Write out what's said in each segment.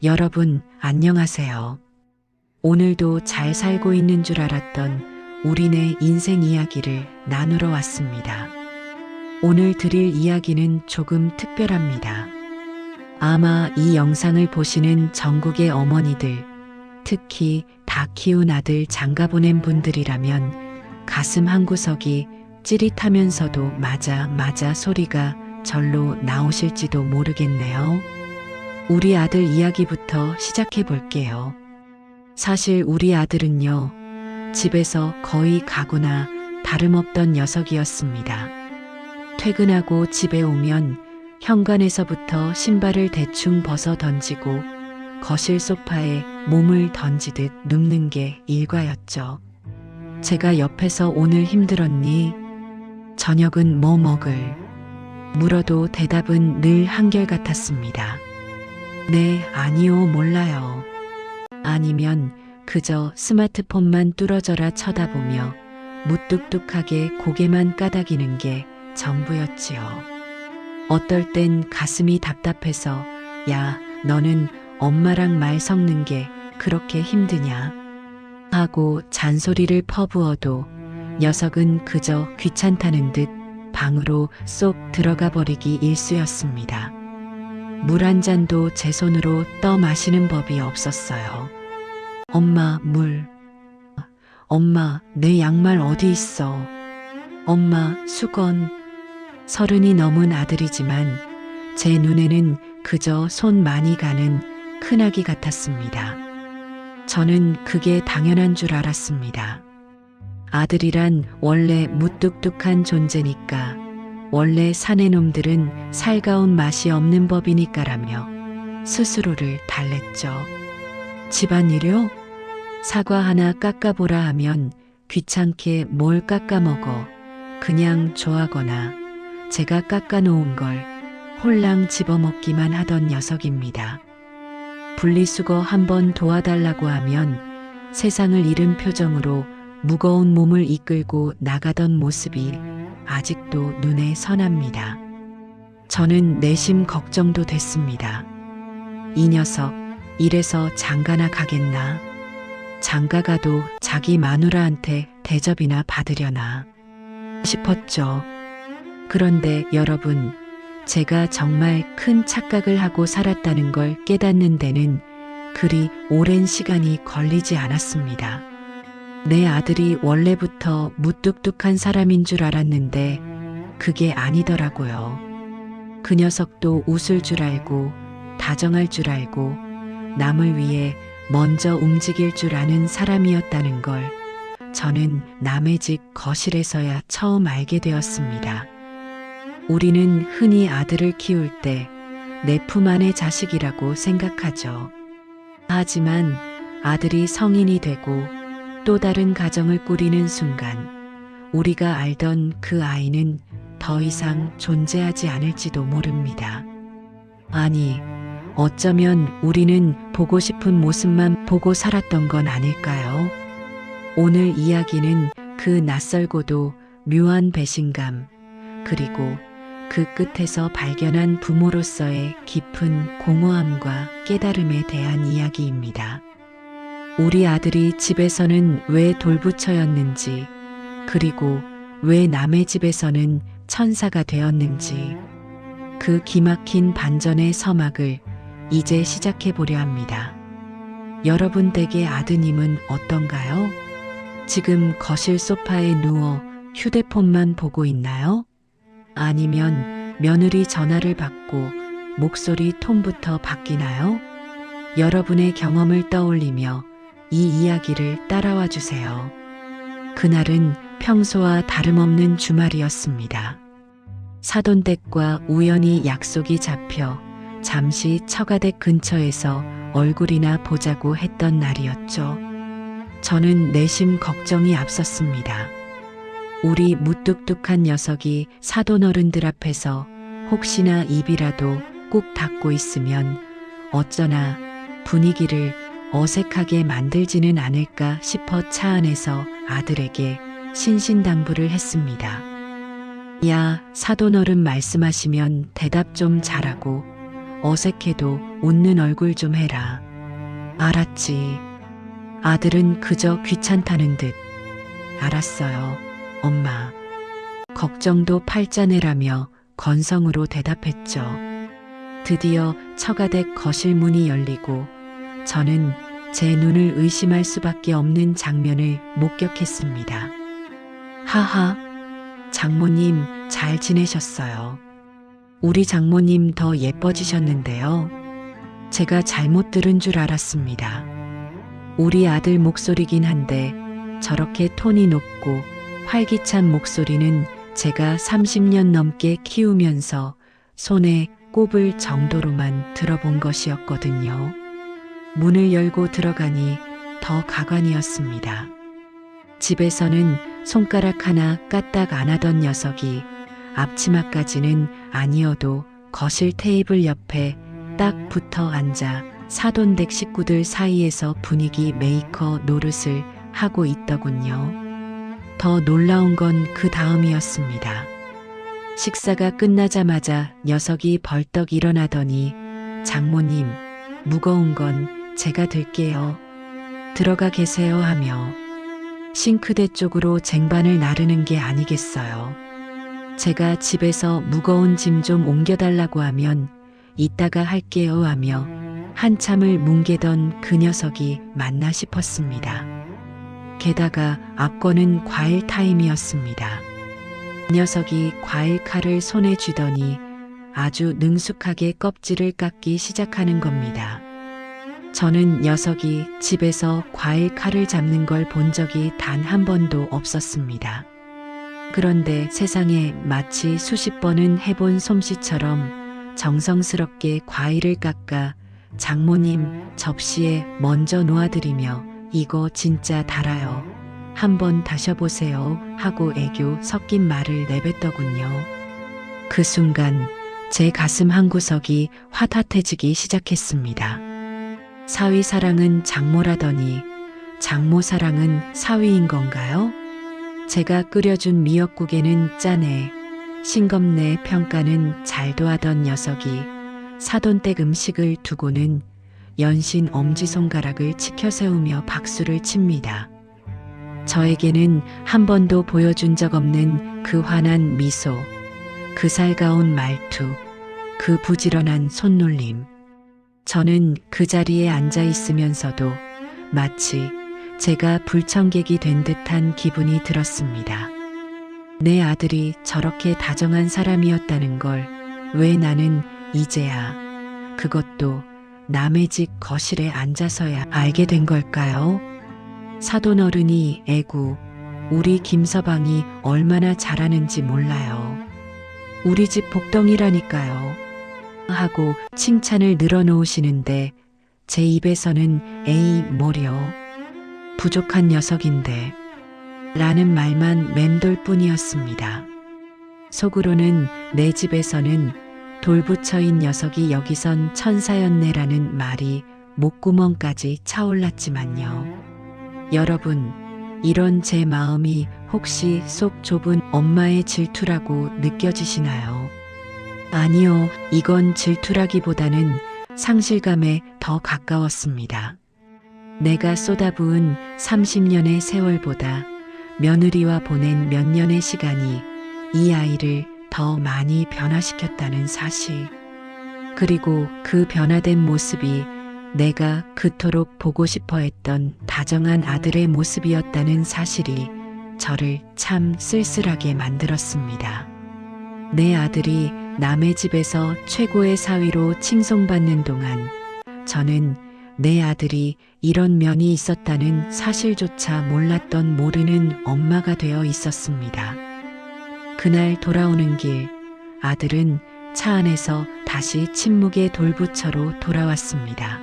여러분, 안녕하세요. 오늘도 잘 살고 있는 줄 알았던 우리네 인생 이야기를 나누러 왔습니다. 오늘 드릴 이야기는 조금 특별합니다. 아마 이 영상을 보시는 전국의 어머니들, 특히 다 키운 아들 장가 보낸 분들이라면 가슴 한구석이 찌릿하면서도 맞아 소리가 절로 나오실지도 모르겠네요. 우리 아들 이야기부터 시작해 볼게요. 사실 우리 아들은요, 집에서 거의 가구나 다름없던 녀석이었습니다. 퇴근하고 집에 오면 현관에서부터 신발을 대충 벗어 던지고 거실 소파에 몸을 던지듯 눕는 게 일과였죠. 제가 옆에서 오늘 힘들었니? 저녁은 뭐 먹을? 물어도 대답은 늘 한결같았습니다. 네, 아니요, 몰라요. 아니면 그저 스마트폰만 뚫어져라 쳐다보며 무뚝뚝하게 고개만 까닥이는 게 전부였지요. 어떨 땐 가슴이 답답해서 야, 너는 엄마랑 말 섞는 게 그렇게 힘드냐? 하고 잔소리를 퍼부어도 녀석은 그저 귀찮다는 듯 방으로 쏙 들어가 버리기 일쑤였습니다. 물 한 잔도 제 손으로 떠 마시는 법이 없었어요. 엄마, 물. 엄마, 내 양말 어디 있어? 엄마, 수건. 30이 넘은 아들이지만 제 눈에는 그저 손 많이 가는 큰아기 같았습니다. 저는 그게 당연한 줄 알았습니다. 아들이란 원래 무뚝뚝한 존재니까, 원래 사내 놈들은 살가운 맛이 없는 법이니까라며 스스로를 달랬죠. 집안일요? 사과 하나 깎아보라 하면 귀찮게 뭘 깎아먹어 그냥 좋아하거나 제가 깎아놓은 걸 홀랑 집어먹기만 하던 녀석입니다. 분리수거 한번 도와달라고 하면 세상을 잃은 표정으로 무거운 몸을 이끌고 나가던 모습이 아직도 눈에 선합니다. 저는 내심 걱정도 됐습니다. 이 녀석 이래서 장가나 가겠나? 장가가도 자기 마누라한테 대접이나 받으려나 싶었죠. 그런데 여러분, 제가 정말 큰 착각을 하고 살았다는 걸 깨닫는 데는 그리 오랜 시간이 걸리지 않았습니다. 내 아들이 원래부터 무뚝뚝한 사람인 줄 알았는데 그게 아니더라고요. 그 녀석도 웃을 줄 알고 다정할 줄 알고 남을 위해 먼저 움직일 줄 아는 사람이었다는 걸 저는 남의 집 거실에서야 처음 알게 되었습니다. 우리는 흔히 아들을 키울 때 내 품 안의 자식이라고 생각하죠. 하지만 아들이 성인이 되고 또 다른 가정을 꾸리는 순간 우리가 알던 그 아이는 더 이상 존재하지 않을지도 모릅니다. 아니, 어쩌면 우리는 보고 싶은 모습만 보고 살았던 건 아닐까요? 오늘 이야기는 그 낯설고도 묘한 배신감, 그리고 그 끝에서 발견한 부모로서의 깊은 공허함과 깨달음에 대한 이야기입니다. 우리 아들이 집에서는 왜 돌부처였는지, 그리고 왜 남의 집에서는 천사가 되었는지, 그 기막힌 반전의 서막을 이제 시작해 보려 합니다. 여러분 댁의 아드님은 어떤가요? 지금 거실 소파에 누워 휴대폰만 보고 있나요? 아니면 며느리 전화를 받고 목소리 톤부터 바뀌나요? 여러분의 경험을 떠올리며 이 이야기를 따라와 주세요. 그날은 평소와 다름없는 주말이었습니다. 사돈댁과 우연히 약속이 잡혀 잠시 처가댁 근처에서 얼굴이나 보자고 했던 날이었죠. 저는 내심 걱정이 앞섰습니다. 우리 무뚝뚝한 녀석이 사돈어른들 앞에서 혹시나 입이라도 꾹 닫고 있으면 어쩌나 분위기를 어색하게 만들지는 않을까 싶어 차 안에서 아들에게 신신당부를 했습니다. 야, 사돈어른 말씀하시면 대답 좀 잘하고 어색해도 웃는 얼굴 좀 해라. 알았지. 아들은 그저 귀찮다는 듯. 알았어요, 엄마. 걱정도 팔자내라며 건성으로 대답했죠. 드디어 처가댁 거실 문이 열리고 저는 제 눈을 의심할 수밖에 없는 장면을 목격했습니다. 하하, 장모님 잘 지내셨어요. 우리 장모님 더 예뻐지셨는데요. 제가 잘못 들은 줄 알았습니다. 우리 아들 목소리긴 한데 저렇게 톤이 높고 활기찬 목소리는 제가 30년 넘게 키우면서 손에 꼽을 정도로만 들어본 것이었거든요. 문을 열고 들어가니 더 가관이었습니다. 집에서는 손가락 하나 까딱 안 하던 녀석이 앞치마까지는 아니어도 거실 테이블 옆에 딱 붙어 앉아 사돈댁 식구들 사이에서 분위기 메이커 노릇을 하고 있더군요. 더 놀라운 건 그 다음이었습니다. 식사가 끝나자마자 녀석이 벌떡 일어나더니 장모님, 무거운 건 제가 들게요. 들어가 계세요 하며 싱크대 쪽으로 쟁반을 나르는 게 아니겠어요. 제가 집에서 무거운 짐 좀 옮겨달라고 하면 이따가 할게요 하며 한참을 뭉개던 그 녀석이 맞나 싶었습니다. 게다가 앞거는 과일 타임이었습니다. 녀석이 과일 칼을 손에 쥐더니 아주 능숙하게 껍질을 깎기 시작하는 겁니다. 저는 녀석이 집에서 과일 칼을 잡는 걸 본 적이 단 한 번도 없었습니다. 그런데 세상에 마치 수십 번은 해본 솜씨처럼 정성스럽게 과일을 깎아 장모님 접시에 먼저 놓아드리며 이거 진짜 달아요. 한번 다셔보세요 하고 애교 섞인 말을 내뱉더군요. 그 순간 제 가슴 한구석이 화탓해지기 시작했습니다. 사위 사랑은 장모라더니 장모 사랑은 사위인 건가요? 제가 끓여준 미역국에는 짜네, 싱겁네 평가는 잘도 하던 녀석이 사돈댁 음식을 두고는 연신 엄지손가락을 치켜세우며 박수를 칩니다. 저에게는 한 번도 보여준 적 없는 그 환한 미소, 그 살가운 말투, 그 부지런한 손놀림. 저는 그 자리에 앉아 있으면서도 마치 제가 불청객이 된 듯한 기분이 들었습니다. 내 아들이 저렇게 다정한 사람이었다는 걸 왜 나는 이제야, 그것도 남의 집 거실에 앉아서야 알게 된 걸까요? 사돈어른이 애구, 우리 김서방이 얼마나 잘하는지 몰라요. 우리 집 복덩이라니까요. 하고 칭찬을 늘어놓으시는데 제 입에서는 에이 뭐려, 부족한 녀석인데 라는 말만 맴돌 뿐이었습니다. 속으로는 내 집에서는 돌부처인 녀석이 여기선 천사였네라는 말이 목구멍까지 차올랐지만요. 여러분, 이런 제 마음이 혹시 속 좁은 엄마의 질투라고 느껴지시나요? 아니요, 이건 질투라기보다는 상실감에 더 가까웠습니다. 내가 쏟아부은 30년의 세월보다 며느리와 보낸 몇 년의 시간이 이 아이를 더 많이 변화시켰다는 사실. 그리고 그 변화된 모습이 내가 그토록 보고 싶어 했던 다정한 아들의 모습이었다는 사실이 저를 참 쓸쓸하게 만들었습니다. 내 아들이 남의 집에서 최고의 사위로 칭송받는 동안 저는 내 아들이 이런 면이 있었다는 사실조차 몰랐던 모르는 엄마가 되어 있었습니다. 그날 돌아오는 길, 아들은 차 안에서 다시 침묵의 돌부처로 돌아왔습니다.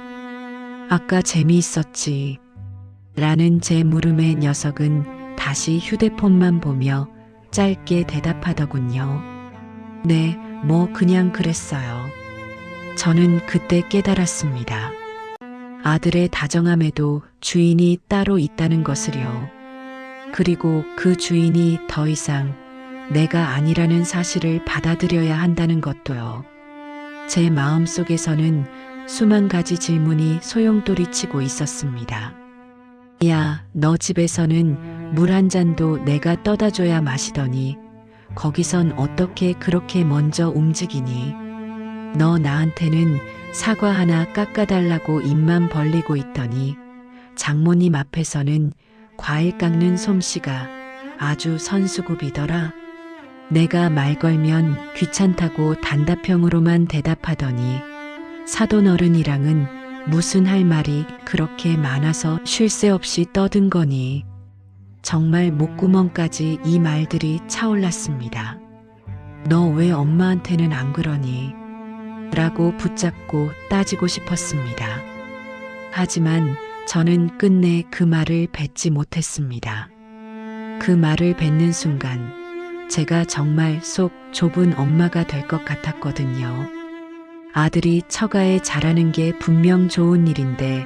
아까 재미있었지? 라는 제 물음에 녀석은 다시 휴대폰만 보며 짧게 대답하더군요. 네, 뭐 그냥 그랬어요. 저는 그때 깨달았습니다. 아들의 다정함에도 주인이 따로 있다는 것을요. 그리고 그 주인이 더 이상 내가 아니라는 사실을 받아들여야 한다는 것도요. 제 마음속에서는 수만 가지 질문이 소용돌이치고 있었습니다. 야, 너 집에서는 물 한 잔도 내가 떠다 줘야 마시더니 거기선 어떻게 그렇게 먼저 움직이니? 너 나한테는 사과 하나 깎아달라고 입만 벌리고 있더니 장모님 앞에서는 과일 깎는 솜씨가 아주 선수급이더라. 내가 말 걸면 귀찮다고 단답형으로만 대답하더니 사돈 어른이랑은 무슨 할 말이 그렇게 많아서 쉴 새 없이 떠든 거니. 정말 목구멍까지 이 말들이 차올랐습니다. 너 왜 엄마한테는 안 그러니? 라고 붙잡고 따지고 싶었습니다. 하지만 저는 끝내 그 말을 뱉지 못했습니다. 그 말을 뱉는 순간 제가 정말 속 좁은 엄마가 될 것 같았거든요. 아들이 처가에 자라는 게 분명 좋은 일인데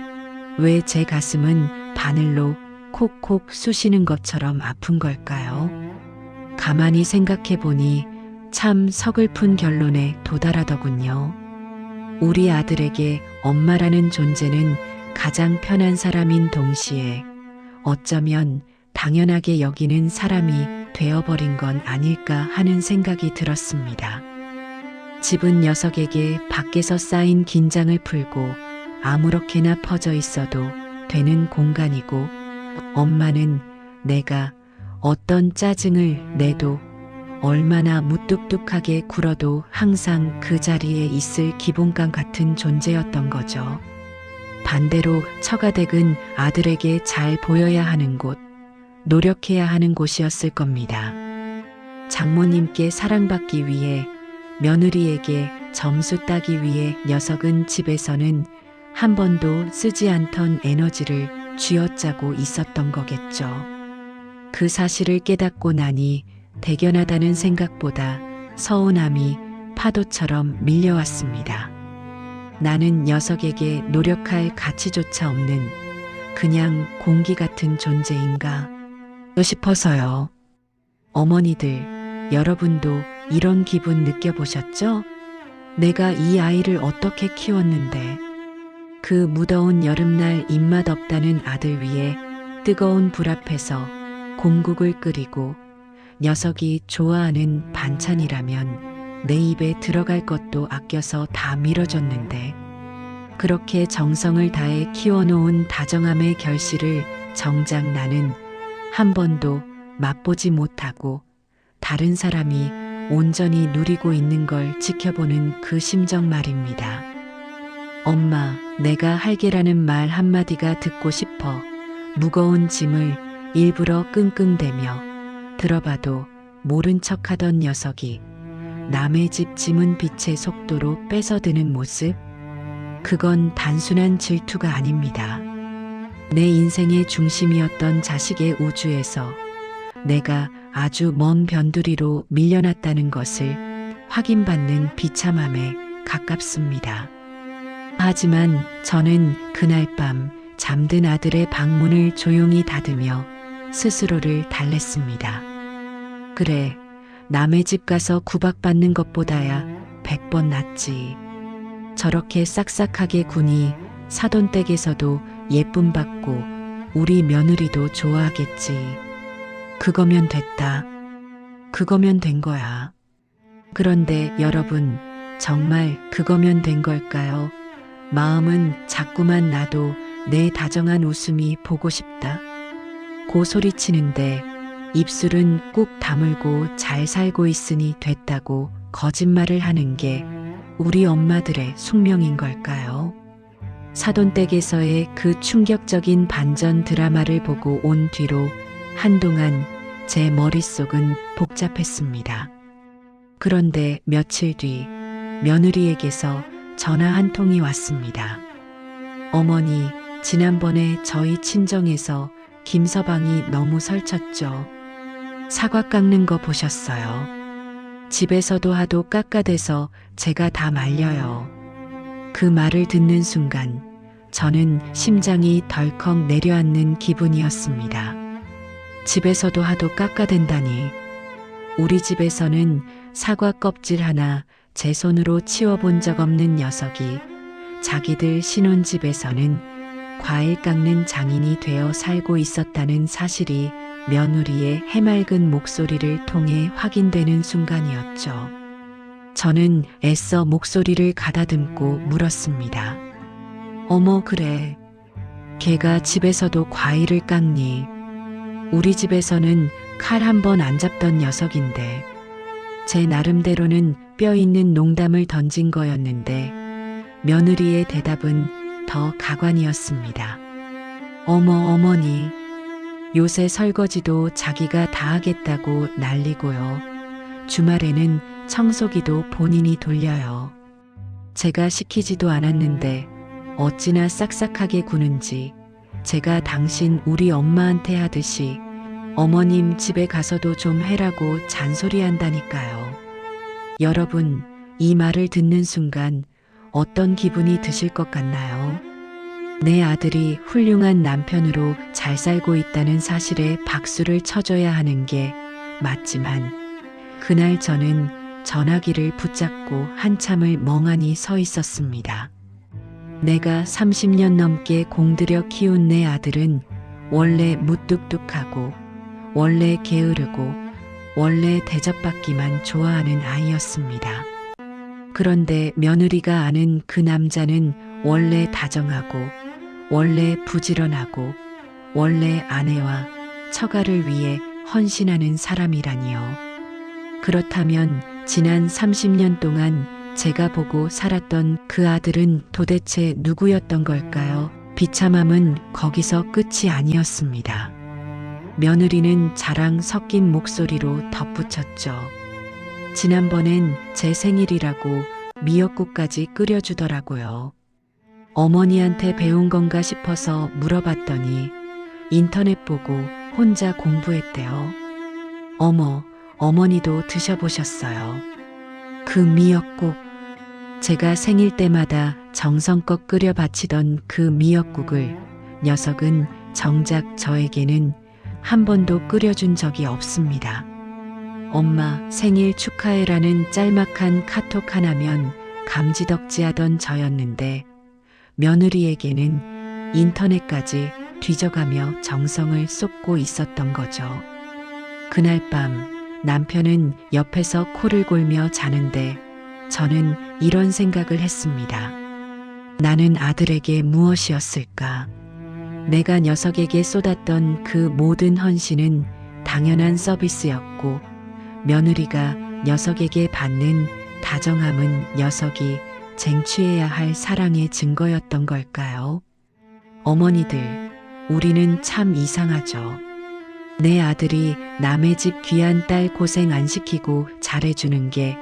왜 제 가슴은 바늘로 콕콕 쑤시는 것처럼 아픈 걸까요? 가만히 생각해 보니 참 서글픈 결론에 도달하더군요. 우리 아들에게 엄마라는 존재는 가장 편한 사람인 동시에 어쩌면 당연하게 여기는 사람이 되어버린 건 아닐까 하는 생각이 들었습니다. 집은 녀석에게 밖에서 쌓인 긴장을 풀고 아무렇게나 퍼져 있어도 되는 공간이고, 엄마는 내가 어떤 짜증을 내도 얼마나 무뚝뚝하게 굴어도 항상 그 자리에 있을 기본감 같은 존재였던 거죠. 반대로 처가댁은 아들에게 잘 보여야 하는 곳, 노력해야 하는 곳이었을 겁니다. 장모님께 사랑받기 위해, 며느리에게 점수 따기 위해 녀석은 집에서는 한 번도 쓰지 않던 에너지를 쥐어짜고 있었던 거겠죠. 그 사실을 깨닫고 나니 대견하다는 생각보다 서운함이 파도처럼 밀려왔습니다. 나는 녀석에게 노력할 가치조차 없는 그냥 공기 같은 존재인가 싶어서요. 어머니들, 여러분도 이런 기분 느껴보셨죠? 내가 이 아이를 어떻게 키웠는데, 그 무더운 여름날 입맛 없다는 아들 위해 뜨거운 불 앞에서 공국을 끓이고 녀석이 좋아하는 반찬이라면 내 입에 들어갈 것도 아껴서 다 밀어줬는데, 그렇게 정성을 다해 키워놓은 다정함의 결실을 정작 나는 한 번도 맛보지 못하고 다른 사람이 온전히 누리고 있는 걸 지켜보는 그 심정 말입니다. 엄마, 내가 할게라는 말 한마디가 듣고 싶어 무거운 짐을 일부러 끙끙대며 들어봐도 모른 척하던 녀석이 남의 집 짐은 빛의 속도로 뺏어드는 모습, 그건 단순한 질투가 아닙니다. 내 인생의 중심이었던 자식의 우주에서 내가 아주 먼 변두리로 밀려났다는 것을 확인받는 비참함에 가깝습니다. 하지만 저는 그날 밤 잠든 아들의 방문을 조용히 닫으며 스스로를 달랬습니다. 그래, 남의 집 가서 구박받는 것보다야 100번 낫지. 저렇게 싹싹하게 구니 사돈댁에서도 예쁨 받고 우리 며느리도 좋아하겠지. 그거면 됐다. 그거면 된 거야. 그런데 여러분, 정말 그거면 된 걸까요? 마음은 자꾸만 나도 내 다정한 웃음이 보고 싶다 고 소리치는데, 입술은 꾹 다물고 잘 살고 있으니 됐다고 거짓말을 하는 게 우리 엄마들의 숙명인 걸까요? 사돈댁에서의 그 충격적인 반전 드라마를 보고 온 뒤로 한동안 제 머릿속은 복잡했습니다. 그런데 며칠 뒤 며느리에게서 전화 한 통이 왔습니다. 어머니, 지난번에 저희 친정에서 김서방이 너무 설쳤죠. 사과 깎는 거 보셨어요? 집에서도 하도 깎아대서 제가 다 말려요. 그 말을 듣는 순간 저는 심장이 덜컥 내려앉는 기분이었습니다. 집에서도 하도 깎아댄다니. 우리 집에서는 사과 껍질 하나 제 손으로 치워본 적 없는 녀석이 자기들 신혼집에서는 과일 깎는 장인이 되어 살고 있었다는 사실이 며느리의 해맑은 목소리를 통해 확인되는 순간이었죠. 저는 애써 목소리를 가다듬고 물었습니다. 어머, 그래. 걔가 집에서도 과일을 깎니? 우리 집에서는 칼 한 번 안 잡던 녀석인데. 제 나름대로는 뼈 있는 농담을 던진 거였는데 며느리의 대답은 더 가관이었습니다. 어머니, 요새 설거지도 자기가 다 하겠다고 난리고요. 주말에는 청소기도 본인이 돌려요. 제가 시키지도 않았는데 어찌나 싹싹하게 구는지 제가 당신 우리 엄마한테 하듯이 어머님 집에 가서도 좀 해라고 잔소리한다니까요. 여러분, 이 말을 듣는 순간 어떤 기분이 드실 것 같나요? 내 아들이 훌륭한 남편으로 잘 살고 있다는 사실에 박수를 쳐줘야 하는 게 맞지만 그날 저는 전화기를 붙잡고 한참을 멍하니 서 있었습니다. 내가 30년 넘게 공들여 키운 내 아들은 원래 무뚝뚝하고 원래 게으르고 원래 대접받기만 좋아하는 아이였습니다. 그런데 며느리가 아는 그 남자는 원래 다정하고 원래 부지런하고 원래 아내와 처가를 위해 헌신하는 사람이라니요. 그렇다면 지난 30년 동안 제가 보고 살았던 그 아들은 도대체 누구였던 걸까요? 비참함은 거기서 끝이 아니었습니다. 며느리는 자랑 섞인 목소리로 덧붙였죠. 지난번엔 제 생일이라고 미역국까지 끓여주더라고요. 어머니한테 배운 건가 싶어서 물어봤더니 인터넷 보고 혼자 공부했대요. 어머, 어머니도 드셔보셨어요? 그 미역국. 제가 생일 때마다 정성껏 끓여 바치던 그 미역국을 녀석은 정작 저에게는 한 번도 끓여준 적이 없습니다. 엄마 생일 축하해라는 짤막한 카톡 하나면 감지덕지하던 저였는데 며느리에게는 인터넷까지 뒤져가며 정성을 쏟고 있었던 거죠. 그날 밤 남편은 옆에서 코를 골며 자는데 저는 이런 생각을 했습니다. 나는 아들에게 무엇이었을까? 내가 녀석에게 쏟았던 그 모든 헌신은 당연한 서비스였고 며느리가 녀석에게 받는 다정함은 녀석이 쟁취해야 할 사랑의 증거였던 걸까요? 어머니들, 우리는 참 이상하죠. 내 아들이 남의 집 귀한 딸 고생 안 시키고 잘해주는 게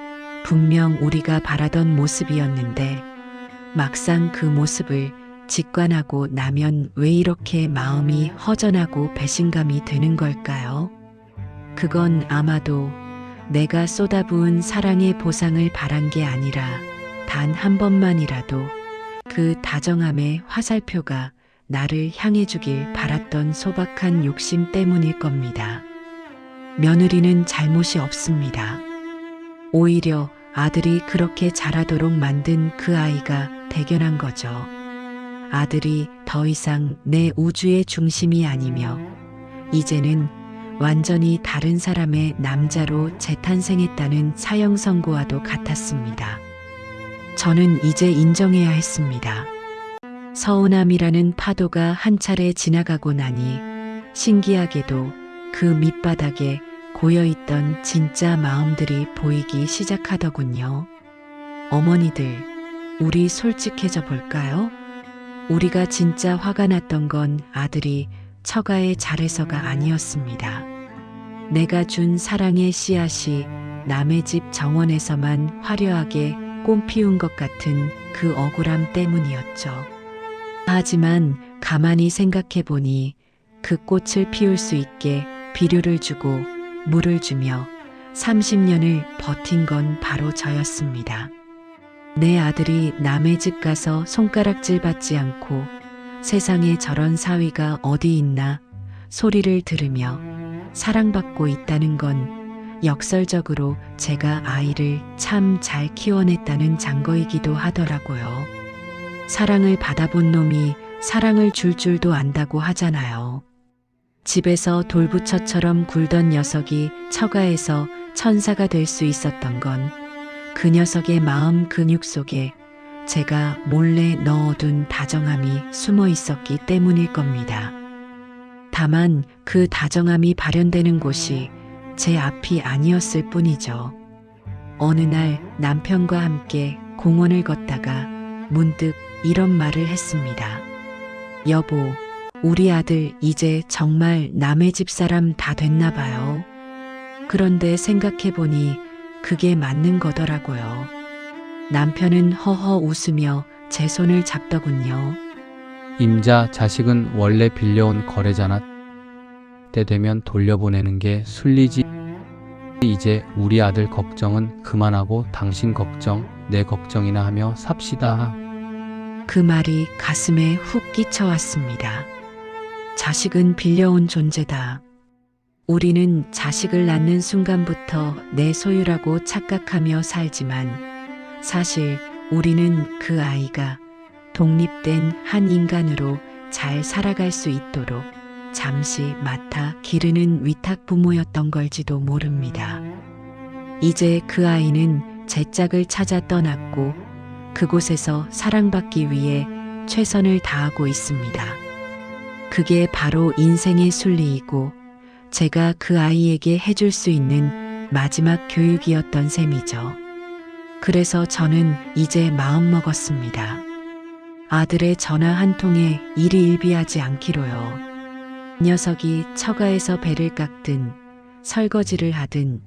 분명 우리가 바라던 모습이었는데 막상 그 모습을 직관하고 나면 왜 이렇게 마음이 허전하고 배신감이 드는 걸까요? 그건 아마도 내가 쏟아부은 사랑의 보상을 바란 게 아니라 단 한 번만이라도 그 다정함의 화살표가 나를 향해 주길 바랐던 소박한 욕심 때문일 겁니다. 며느리는 잘못이 없습니다. 오히려 아들이 그렇게 자라도록 만든 그 아이가 대견한 거죠. 아들이 더 이상 내 우주의 중심이 아니며 이제는 완전히 다른 사람의 남자로 재탄생했다는 사형 선고와도 같았습니다. 저는 이제 인정해야 했습니다. 서운함이라는 파도가 한 차례 지나가고 나니 신기하게도 그 밑바닥에 고여있던 진짜 마음들이 보이기 시작하더군요. 어머니들, 우리 솔직해져 볼까요? 우리가 진짜 화가 났던 건 아들이 처가에 잘해서가 아니었습니다. 내가 준 사랑의 씨앗이 남의 집 정원에서만 화려하게 꽃 피운 것 같은 그 억울함 때문이었죠. 하지만 가만히 생각해 보니 그 꽃을 피울 수 있게 비료를 주고 물을 주며 30년을 버틴 건 바로 저였습니다. 내 아들이 남의 집 가서 손가락질 받지 않고 세상에 저런 사위가 어디 있나 소리를 들으며 사랑받고 있다는 건 역설적으로 제가 아이를 참 잘 키워냈다는 증거이기도 하더라고요. 사랑을 받아본 놈이 사랑을 줄 줄도 안다고 하잖아요. 집에서 돌부처처럼 굴던 녀석이 처가에서 천사가 될 수 있었던 건 그 녀석의 마음 근육 속에 제가 몰래 넣어둔 다정함이 숨어 있었기 때문일 겁니다. 다만 그 다정함이 발현되는 곳이 제 앞이 아니었을 뿐이죠. 어느 날 남편과 함께 공원을 걷다가 문득 이런 말을 했습니다. 여보, 우리 아들 이제 정말 남의 집 사람 다 됐나 봐요. 그런데 생각해보니 그게 맞는 거더라고요. 남편은 허허 웃으며 제 손을 잡더군요. 임자, 자식은 원래 빌려온 거래잖아. 때 되면 돌려보내는 게 순리지. 이제 우리 아들 걱정은 그만하고 당신 걱정, 내 걱정이나 하며 삽시다. 그 말이 가슴에 훅 끼쳐왔습니다. 자식은 빌려온 존재다. 우리는 자식을 낳는 순간부터 내 소유라고 착각하며 살지만 사실 우리는 그 아이가 독립된 한 인간으로 잘 살아갈 수 있도록 잠시 맡아 기르는 위탁 부모였던 걸지도 모릅니다. 이제 그 아이는 제 짝을 찾아 떠났고 그곳에서 사랑받기 위해 최선을 다하고 있습니다. 그게 바로 인생의 순리이고 제가 그 아이에게 해줄 수 있는 마지막 교육이었던 셈이죠. 그래서 저는 이제 마음먹었습니다. 아들의 전화 한 통에 일희일비하지 않기로요. 녀석이 처가에서 배를 깎든 설거지를 하든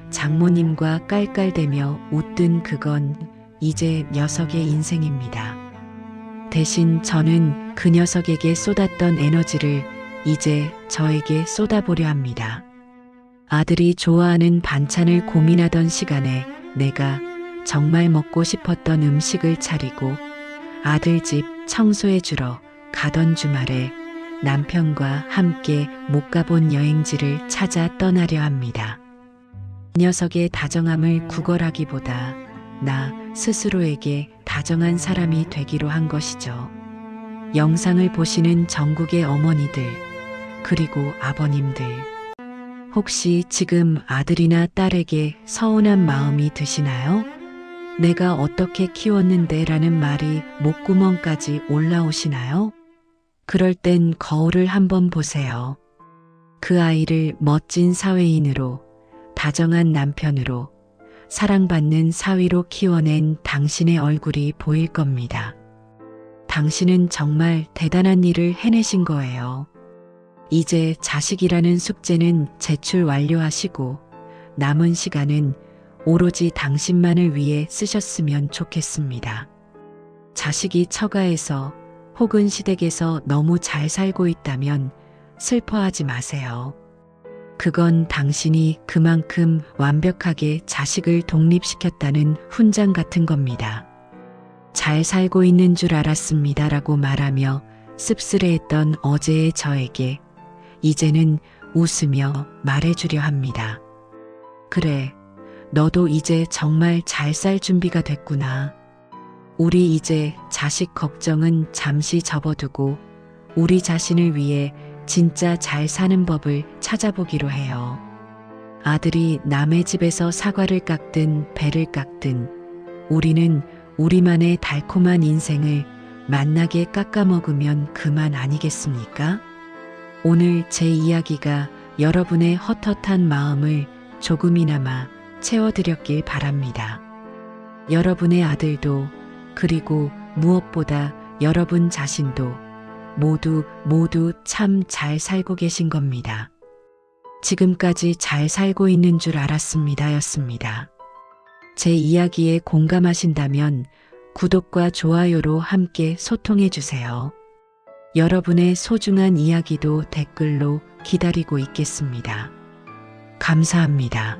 장모님과 깔깔대며 웃든 그건 이제 녀석의 인생입니다. 대신 저는 그 녀석에게 쏟았던 에너지를 이제 저에게 쏟아보려 합니다. 아들이 좋아하는 반찬을 고민하던 시간에 내가 정말 먹고 싶었던 음식을 차리고 아들 집 청소해 주러 가던 주말에 남편과 함께 못 가본 여행지를 찾아 떠나려 합니다. 녀석의 다정함을 구걸하기보다 나 스스로에게 다정한 사람이 되기로 한 것이죠. 영상을 보시는 전국의 어머니들, 그리고 아버님들, 혹시 지금 아들이나 딸에게 서운한 마음이 드시나요? 내가 어떻게 키웠는데 라는 말이 목구멍까지 올라오시나요? 그럴 땐 거울을 한번 보세요. 그 아이를 멋진 사회인으로, 다정한 남편으로, 사랑받는 사위로 키워낸 당신의 얼굴이 보일 겁니다. 당신은 정말 대단한 일을 해내신 거예요. 이제 자식이라는 숙제는 제출 완료하시고 남은 시간은 오로지 당신만을 위해 쓰셨으면 좋겠습니다. 자식이 처가에서 혹은 시댁에서 너무 잘 살고 있다면 슬퍼하지 마세요. 그건 당신이 그만큼 완벽하게 자식을 독립시켰다는 훈장 같은 겁니다. 잘 살고 있는 줄 알았습니다 라고 말하며 씁쓸해했던 어제의 저에게 이제는 웃으며 말해주려 합니다. 그래, 너도 이제 정말 잘 살 준비가 됐구나. 우리 이제 자식 걱정은 잠시 접어두고 우리 자신을 위해 진짜 잘 사는 법을 찾아보기로 해요. 아들이 남의 집에서 사과를 깎든 배를 깎든 우리는 우리만의 달콤한 인생을 맛나게 깎아먹으면 그만 아니겠습니까? 오늘 제 이야기가 여러분의 헛헛한 마음을 조금이나마 채워드렸길 바랍니다. 여러분의 아들도 그리고 무엇보다 여러분 자신도 모두 참 잘 살고 계신 겁니다. 지금까지 잘 살고 있는 줄 알았습니다 였습니다. 제 이야기에 공감하신다면 구독과 좋아요로 함께 소통해 주세요. 여러분의 소중한 이야기도 댓글로 기다리고 있겠습니다. 감사합니다.